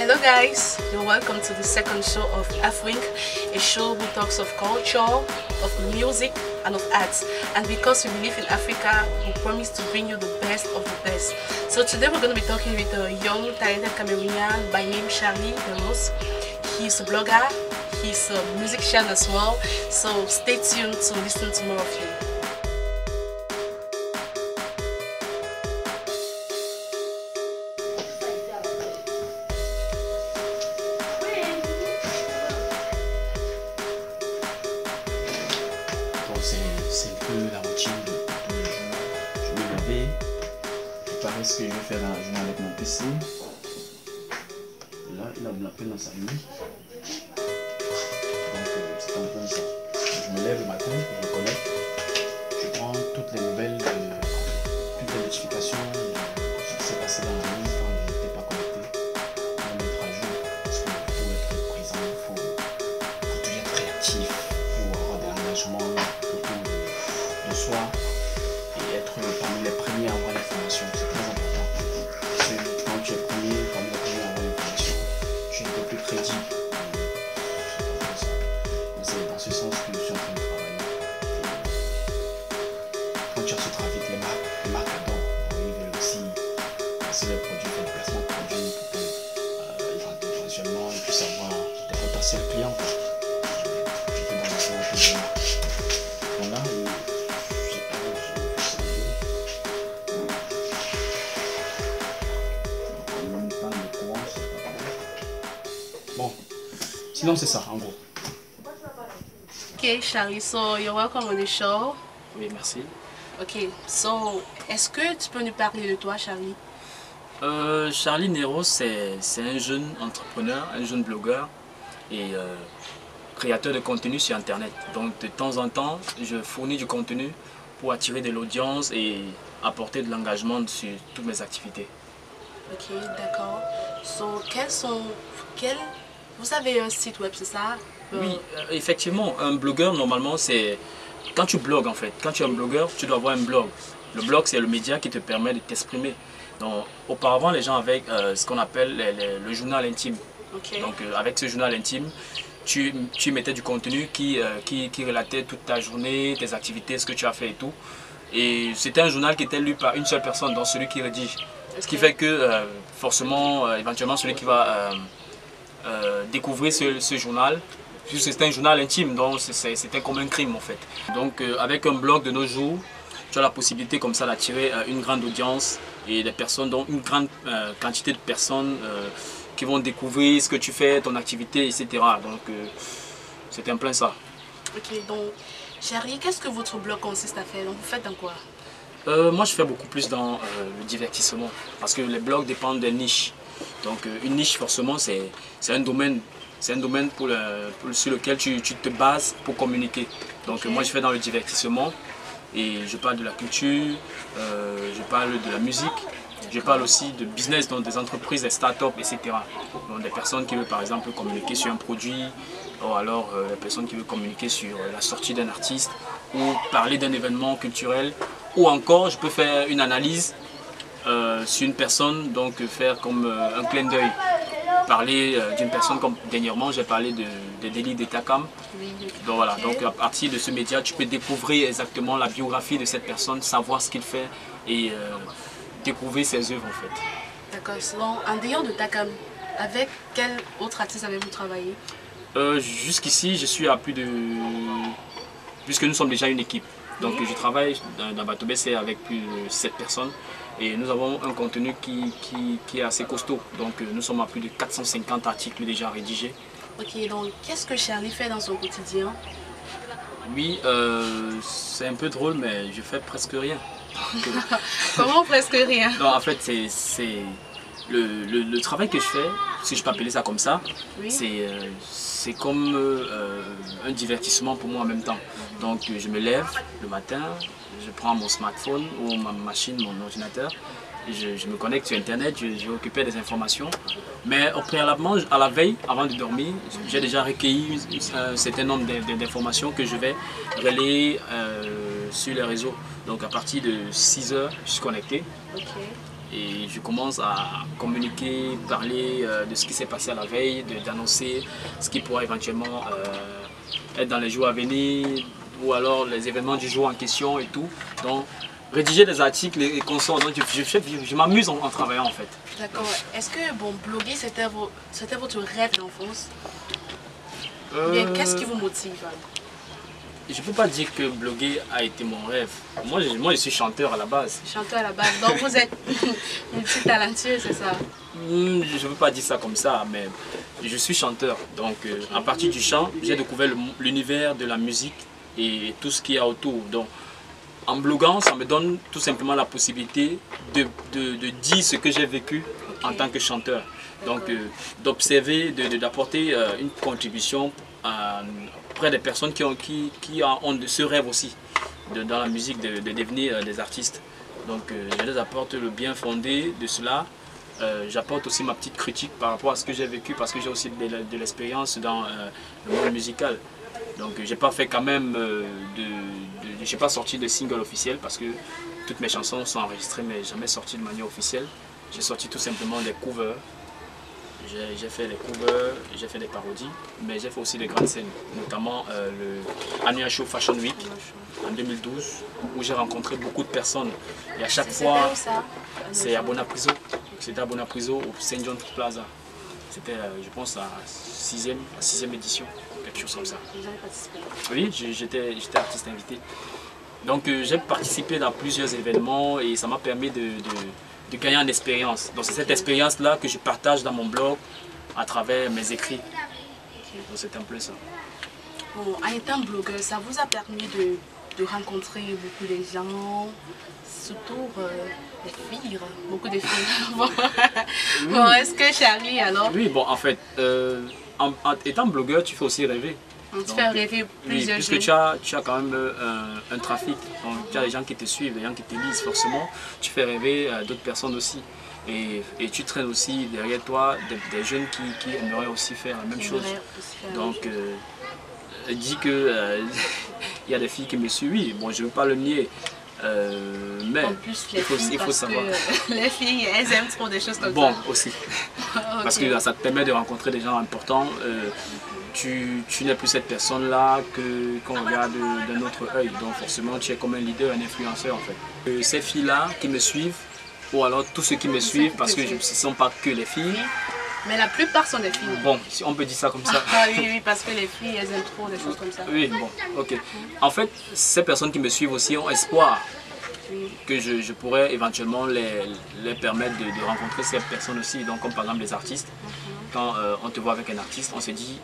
Hello guys, you're welcome to the second show of Afwink, a show who talks of culture, of music and of arts. And because we believe in Africa, we promise to bring you the best of the best. So today we're going to be talking with a young talented Cameroonian by name Charlie Deros. He's a blogger, he's a musician as well, so stay tuned to listen to more of him. C'est un peu la routine de tous les jours. Je me lève, préparer ce que je vais faire dans la journée avec mon PC. Là, il a de l'appel dans sa nuit. Donc, c'est un peu ça. Je me lève le matin, je me connecte. Je prends toutes les nouvelles, toutes les notifications de ce qui s'est passé dans la nuit quand je n'étais pas connecté. Pour mettre à jour. Parce qu'il faut être présent, il faut toujours être réactif pour avoir de l'engagement de soi et être parmi les premiers à avoir l'information. C'est très important. Parce que quand tu es parmi les premiers à avoir l'information, tu es un peu plus crédible. C'est dans ce sens que je suis en train de travailler. Quand tu as ce trafic, les marques adorent. Ils veulent aussi passer les produits, faire le placement de produits pour que éventuellement ils puissent avoir des potentiels clients. J'étais dans la voilà. Bon, sinon c'est ça en gros. Okay, Charlie, so you're welcome on the show. Oui, merci. Ok, so est-ce que tu peux nous parler de toi, Charlie? Charlie Deros, c'est un jeune entrepreneur, un jeune blogueur et créateur de contenu sur internet. Donc de temps en temps, je fournis du contenu pour attirer de l'audience et apporter de l'engagement sur toutes mes activités. Ok, d'accord. So, vous avez un site web, c'est ça? Oui, effectivement, un blogueur, normalement, c'est... Quand tu blogues, en fait, quand tu es un blogueur, tu dois avoir un blog. Le blog, c'est le média qui te permet de t'exprimer. Donc, auparavant, les gens avaient ce qu'on appelle le journal intime. Okay. Donc, avec ce journal intime, tu mettais du contenu qui relatait toute ta journée, tes activités, ce que tu as fait et tout. Et c'était un journal qui était lu par une seule personne, donc celui qui rédige. Okay. Ce qui fait que, forcément, éventuellement, celui qui va découvrir ce journal, puisque c'était un journal intime, donc c'était comme un crime en fait. Donc avec un blog de nos jours, tu as la possibilité comme ça d'attirer une grande audience et des personnes, donc une grande quantité de personnes qui vont découvrir ce que tu fais, ton activité, etc. Donc c'était en plein ça. Ok, donc Charlie, qu'est-ce que votre blog consiste à faire? Donc vous faites dans quoi? Moi je fais beaucoup plus dans le divertissement, parce que les blogs dépendent des niches. Donc une niche forcément c'est un domaine. C'est un domaine sur lequel tu te bases pour communiquer. Donc okay. Moi je fais dans le divertissement et je parle de la culture, je parle de la musique, je parle aussi de business, donc des entreprises, des startups, etc. Donc des personnes qui veulent par exemple communiquer sur un produit, ou alors des personnes qui veulent communiquer sur la sortie d'un artiste, ou parler d'un événement culturel, ou encore je peux faire une analyse sur une personne, donc faire comme un clin d'œil. Parler d'une personne comme dernièrement j'ai parlé de Délit d'Etacam. Donc voilà, donc à partir de ce média tu peux découvrir exactement la biographie de cette personne, savoir ce qu'il fait et découvrir ses œuvres en fait. D'accord, sinon en dehors de Takam, avec quel autre artiste avez-vous travaillé? Jusqu'ici je suis à plus de... Puisque nous sommes déjà une équipe. Donc je travaille dans Bateau BC avec plus de 7 personnes. Et nous avons un contenu qui est assez costaud. Donc nous sommes à plus de 450 articles déjà rédigés. Ok, donc qu'est-ce que Charlie fait dans son quotidien? Oui, c'est un peu drôle, mais je fais presque rien. Donc, comment presque rien? Non, en fait, c'est le travail que je fais, si je peux appeler ça comme ça, oui. C'est comme un divertissement pour moi en même temps. Donc je me lève le matin, je prends mon smartphone ou ma machine, mon ordinateur, et je me connecte sur internet, je vais occuper des informations. Mais au préalablement, à la veille, avant de dormir, j'ai déjà recueilli un certain nombre d'informations que je vais relayer sur les réseaux. Donc à partir de 6 h, je suis connecté. Okay. et je commence à communiquer, parler de ce qui s'est passé à la veille, d'annoncer ce qui pourra éventuellement être dans les jours à venir ou alors les événements du jour en question et tout. Donc rédiger des articles et consorts, donc je m'amuse en travaillant en fait. D'accord. Est-ce que bloguer c'était votre rêve d'enfance? Qu'est-ce qui vous motive? Je ne peux pas dire que bloguer a été mon rêve. Moi, je suis chanteur à la base. Chanteur à la base, donc vous êtes multitalentueux, c'est ça? Je ne veux pas dire ça comme ça, mais je suis chanteur. Donc à partir du chant, j'ai découvert l'univers de la musique et tout ce qu'il y a autour. Donc en bloguant, ça me donne tout simplement la possibilité de dire ce que j'ai vécu en tant que chanteur. Donc d'observer, d'apporter une contribution auprès des personnes qui ont ce rêve aussi dans la musique de devenir des artistes. Donc je les apporte le bien fondé de cela. J'apporte aussi ma petite critique par rapport à ce que j'ai vécu parce que j'ai aussi de l'expérience dans le monde musical. Donc j'ai pas fait quand même j'ai pas sorti de single officiel parce que toutes mes chansons sont enregistrées mais jamais sorties de manière officielle. J'ai sorti tout simplement des covers. J'ai fait des covers, j'ai fait des parodies, mais j'ai fait aussi des grandes scènes, notamment le Annual Show Fashion Week en 2012, où j'ai rencontré beaucoup de personnes. Et à chaque fois, c'est à Bonapriso. C'était à Bonapriso, au St. John Plaza. C'était, je pense, à 6e édition, quelque chose comme ça. Oui, j'étais artiste invité. Donc j'ai participé dans plusieurs événements et ça m'a permis de gagner en expérience. Donc c'est cette expérience-là que je partage dans mon blog à travers mes écrits. Donc c'est un peu ça. Bon, en étant blogueur, ça vous a permis de rencontrer beaucoup de gens, surtout les filles, beaucoup de filles. Bon, est-ce que Charlie alors? Oui, bon en fait, en étant blogueur, tu fais aussi rêver. Tu fais rêver plusieurs puisque tu as quand même un trafic, donc tu as des gens qui te suivent, des gens qui te lisent forcément, tu fais rêver d'autres personnes aussi. Et tu traînes aussi derrière toi des jeunes qui aimeraient aussi faire la même chose. Donc dis que il y a des filles qui me suivent, oui, bon je ne veux pas le nier. Mais en plus, les il faut savoir. Les filles, elles aiment trop des choses comme ça. Bon, aussi. Okay. Parce que ça te permet de rencontrer des gens importants. Tu n'es plus cette personne-là qu'on regarde d'un autre œil. Donc forcément, tu es comme un leader, un influenceur en fait. Ces filles-là qui me suivent, ou alors tous ceux qui me suivent, parce que ce ne sont pas que les filles. Mais la plupart sont des filles. Bon, on peut dire ça comme ça. Ah oui, parce que les filles, elles aiment trop des choses comme ça. Oui, bon, ok. En fait, ces personnes qui me suivent aussi ont espoir que je pourrais éventuellement les permettre de rencontrer ces personnes aussi. Donc comme par exemple les artistes, quand on te voit avec un artiste, on se dit,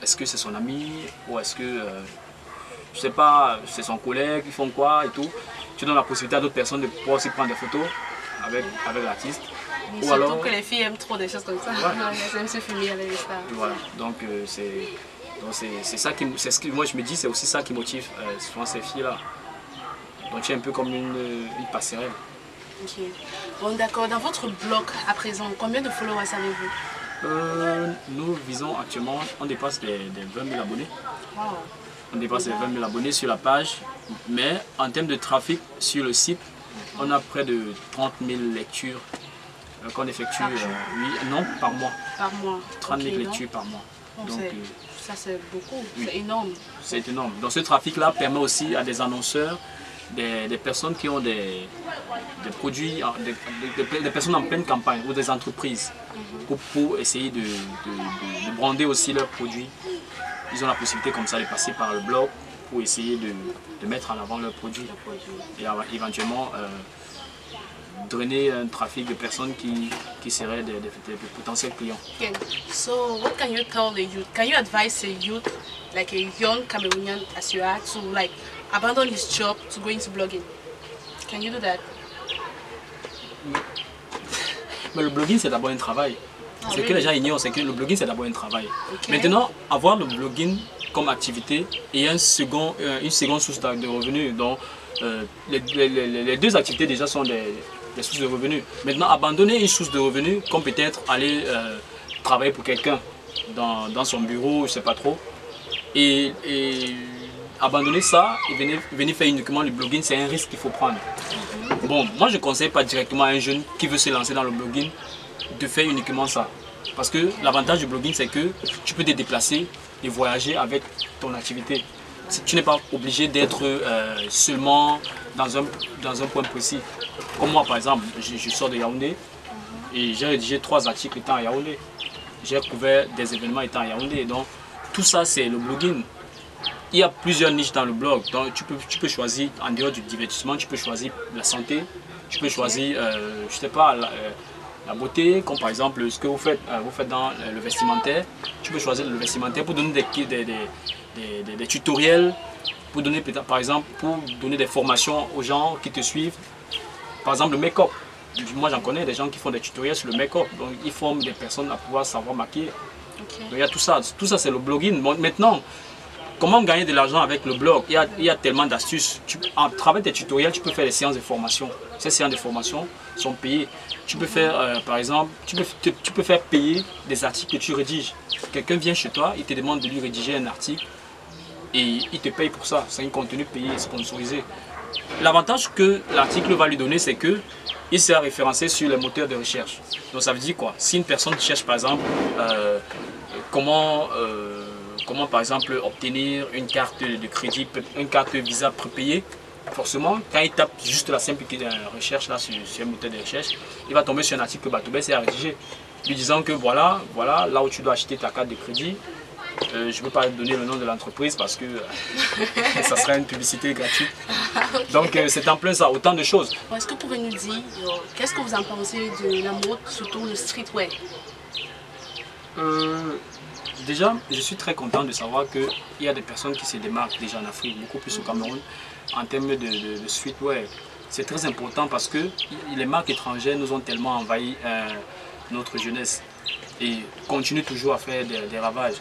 est-ce que c'est son ami ou est-ce que, je sais pas, c'est son collègue, ils font quoi et tout. Tu donnes la possibilité à d'autres personnes de pouvoir aussi prendre des photos avec l'artiste. Ou surtout alors, que les filles aiment trop des choses comme ça. Ouais. Elles aiment se filmer avec les stars. Voilà, donc c'est ça qui, c'est ce que moi je me dis, c'est aussi ça qui motive souvent ces filles-là. Donc tu es un peu comme une passerelle. Ok. Bon d'accord, dans votre blog à présent, combien de followers avez-vous? Nous visons actuellement, on dépasse les 20 000 abonnés. Wow. On dépasse les 20 000 abonnés sur la page, mais en termes de trafic sur le site, on a près de 30 000 lectures qu'on effectue, non, par mois. Par mois. 30 000 lectures par mois. Donc, ça c'est beaucoup, oui. C'est énorme. C'est énorme. Donc ce trafic-là permet aussi à des annonceurs, des personnes qui ont des produits, des personnes en pleine campagne ou des entreprises pour essayer de brander aussi leurs produits. Ils ont la possibilité comme ça de passer par le blog pour essayer de mettre en avant leurs produits et éventuellement drainer un trafic de personnes qui seraient des potentiels clients. Okay. So what can you tell the youth? Can you advise a youth, like a young Cameroonian as you are, to like abandon his job to go into blogging? Can you do that? Mais le blogging c'est d'abord un travail. Ce que les gens ignorent, c'est que le blogging c'est d'abord un travail. Okay. Maintenant, avoir le blogging comme activité et une seconde source de revenus. Donc les deux activités déjà sont des sources de revenus. Maintenant, abandonner une source de revenus, comme peut-être aller travailler pour quelqu'un dans son bureau, je ne sais pas trop, et abandonner ça et venir faire uniquement le blogging, c'est un risque qu'il faut prendre. Bon, moi je ne conseille pas directement à un jeune qui veut se lancer dans le blogging de faire uniquement ça. Parce que l'avantage du blogging, c'est que tu peux te déplacer et voyager avec ton activité. Tu n'es pas obligé d'être seulement dans un point précis. Comme moi par exemple, je sors de Yaoundé et j'ai rédigé 3 articles étant à Yaoundé. J'ai couvert des événements étant à Yaoundé. Donc tout ça c'est le blogging. Il y a plusieurs niches dans le blog. Donc tu peux choisir, en dehors du divertissement, tu peux choisir la santé, tu peux choisir, je sais pas, la beauté, comme par exemple ce que vous faites dans le vestimentaire. Tu peux choisir le vestimentaire pour donner des tutoriels, pour donner par exemple pour donner des formations aux gens qui te suivent. Par exemple le make-up. Moi j'en connais des gens qui font des tutoriels sur le make-up. Donc ils forment des personnes à pouvoir savoir maquiller. Donc, il y a tout ça c'est le blogging. Bon, maintenant, comment gagner de l'argent avec le blog? Il y a tellement d'astuces. À travers tes tutoriels, tu peux faire des séances de formation. Ces séances de formation sont payées. Tu peux faire, par exemple, tu peux faire payer des articles que tu rédiges. Quelqu'un vient chez toi, il te demande de lui rédiger un article et il te paye pour ça. C'est un contenu payé, sponsorisé. L'avantage que l'article va lui donner, c'est que il sera référencé sur les moteurs de recherche. Donc ça veut dire quoi? Si une personne cherche par exemple comment par exemple obtenir une carte de crédit, une carte Visa prépayée, forcément quand il tape juste la simple recherche là sur un moteur de recherche, il va tomber sur un article que Batoubès a rédigé, lui disant que voilà là où tu dois acheter ta carte de crédit. Je ne veux pas donner le nom de l'entreprise parce que ça serait une publicité gratuite. Donc c'est en plein ça, autant de choses. Est-ce que vous pouvez nous dire, qu'est-ce que vous en pensez de la mode, surtout le streetwear? Déjà, je suis très content de savoir qu'il y a des personnes qui se démarquent déjà en Afrique, beaucoup plus au Cameroun, en termes de streetwear. C'est très important parce que les marques étrangères nous ont tellement envahi notre jeunesse et continuent toujours à faire des ravages.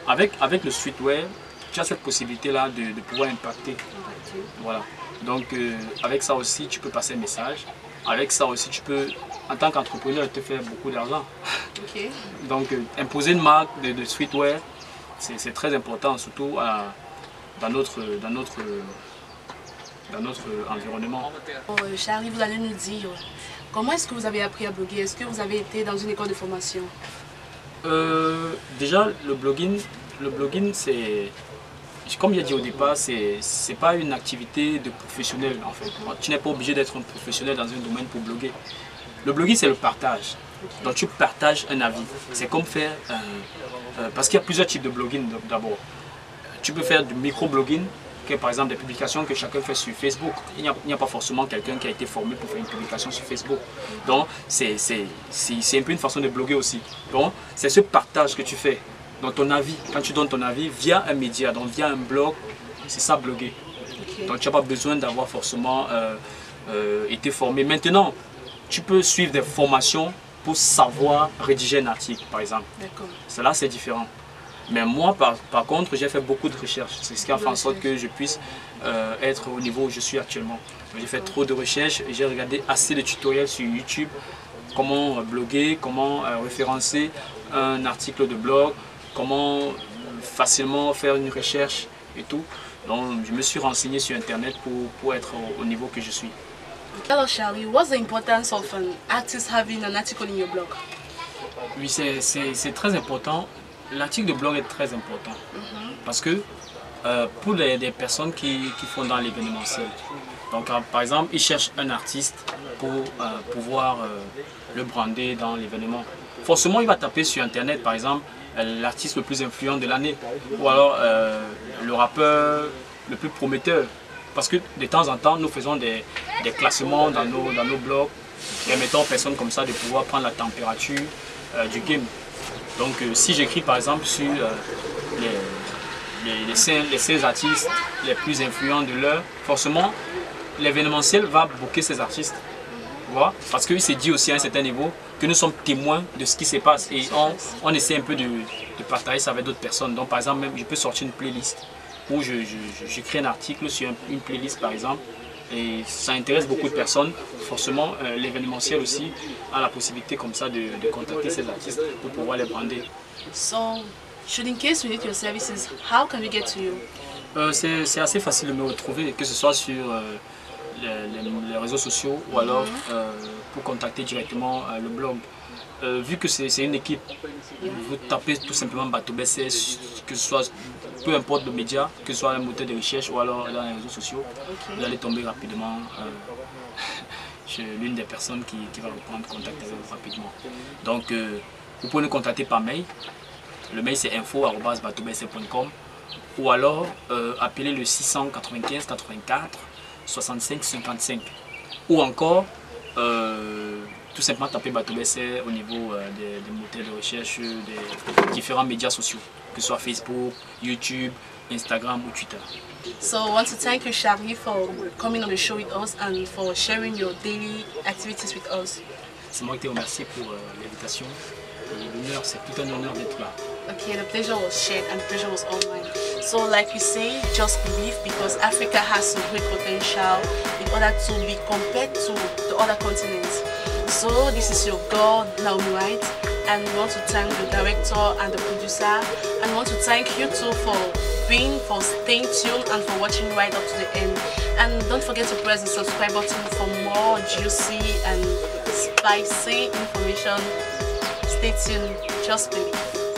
Avec le streetwear, tu as cette possibilité-là de pouvoir impacter. Voilà. Donc avec ça aussi, tu peux passer un message. Avec ça aussi, tu peux, en tant qu'entrepreneur, te faire beaucoup d'argent. Okay. Donc imposer une marque de streetwear, c'est très important, surtout dans notre environnement. Charlie, vous allez nous dire, comment est-ce que vous avez appris à bloguer? Est-ce que vous avez été dans une école de formation? Déjà, le blogging c'est, comme j'ai dit au départ, c'est pas une activité de professionnel en fait. Tu n'es pas obligé d'être un professionnel dans un domaine pour bloguer. Le blogging c'est le partage. Donc tu partages un avis. C'est comme faire, parce qu'il y a plusieurs types de blogging d'abord. Tu peux faire du micro-blogging, qui est par exemple des publications que chacun fait sur Facebook. Il n'y a pas forcément quelqu'un qui a été formé pour faire une publication sur Facebook. Donc c'est un peu une façon de bloguer aussi. Donc c'est ce partage que tu fais. Donc ton avis, quand tu donnes ton avis via un média, donc via un blog, c'est ça bloguer. Okay. Donc tu n'as pas besoin d'avoir forcément été formé. Maintenant, tu peux suivre des formations pour savoir rédiger un article par exemple. Cela c'est différent. Mais moi par contre j'ai fait beaucoup de recherches. C'est ce qui a fait en sorte que je puisse être au niveau où je suis actuellement. J'ai fait trop de recherches et j'ai regardé assez de tutoriels sur YouTube. Comment bloguer, comment référencer un article de blog, comment facilement faire une recherche et tout. Donc je me suis renseigné sur internet pour être au niveau que je suis. Hello Charlie, what's the importance of an artist having an article in your blog? Oui, c'est très important. L'article de blog est très important parce que pour les personnes qui font dans l'événementiel, donc par exemple ils cherchent un artiste pour pouvoir le brander dans l'événement. Forcément il va taper sur internet par exemple l'artiste le plus influent de l'année ou alors le rappeur le plus prometteur. Parce que de temps en temps, nous faisons des classements dans nos blogs, permettant aux personnes comme ça de pouvoir prendre la température du game. Donc si j'écris par exemple sur les 16 artistes les plus influents de l'heure, forcément l'événementiel va booker ces artistes. Voilà. Parce qu'il s'est dit aussi à un certain niveau que nous sommes témoins de ce qui se passe et on essaie un peu de partager ça avec d'autres personnes. Donc par exemple, même, je peux sortir une playlist où j'écris un article sur une playlist par exemple et ça intéresse beaucoup de personnes. Forcément, l'événementiel aussi a la possibilité comme ça de contacter ces artistes pour pouvoir les brander. So, should in case we need your services, how can we get to you? C'est assez facile de me retrouver, que ce soit sur les réseaux sociaux ou alors pour contacter directement le blog. Vu que c'est une équipe, vous tapez tout simplement Bato BC, que ce soit, peu importe le média, que ce soit un moteur de recherche ou alors dans les réseaux sociaux, vous allez tomber rapidement chez l'une des personnes qui va reprendre contact avec vous rapidement. Donc vous pouvez nous contacter par mail. Le mail c'est info@batobc.com ou alors appeler le 695 84 65 55 ou encore tout simplement taper Bato BC au niveau des moteurs de recherche des différents médias sociaux, que ce soit Facebook, YouTube, Instagram ou Twitter. So I want to thank you, Charlie, for coming on the show with us and for sharing your daily activities with us. C'est moi qui te remercie pour l'invitation. L'honneur, c'est tout un honneur d'être là. Okay, the pleasure was shared and the pleasure was all mine. So like we say, just believe, because Africa has some great potential in order to be compared to the other continents. So this is your girl, Naomi White, and we want to thank the director and the producer, and we want to thank you too for staying tuned and for watching right up to the end. And don't forget to press the subscribe button for more juicy and spicy information. Stay tuned, just believe.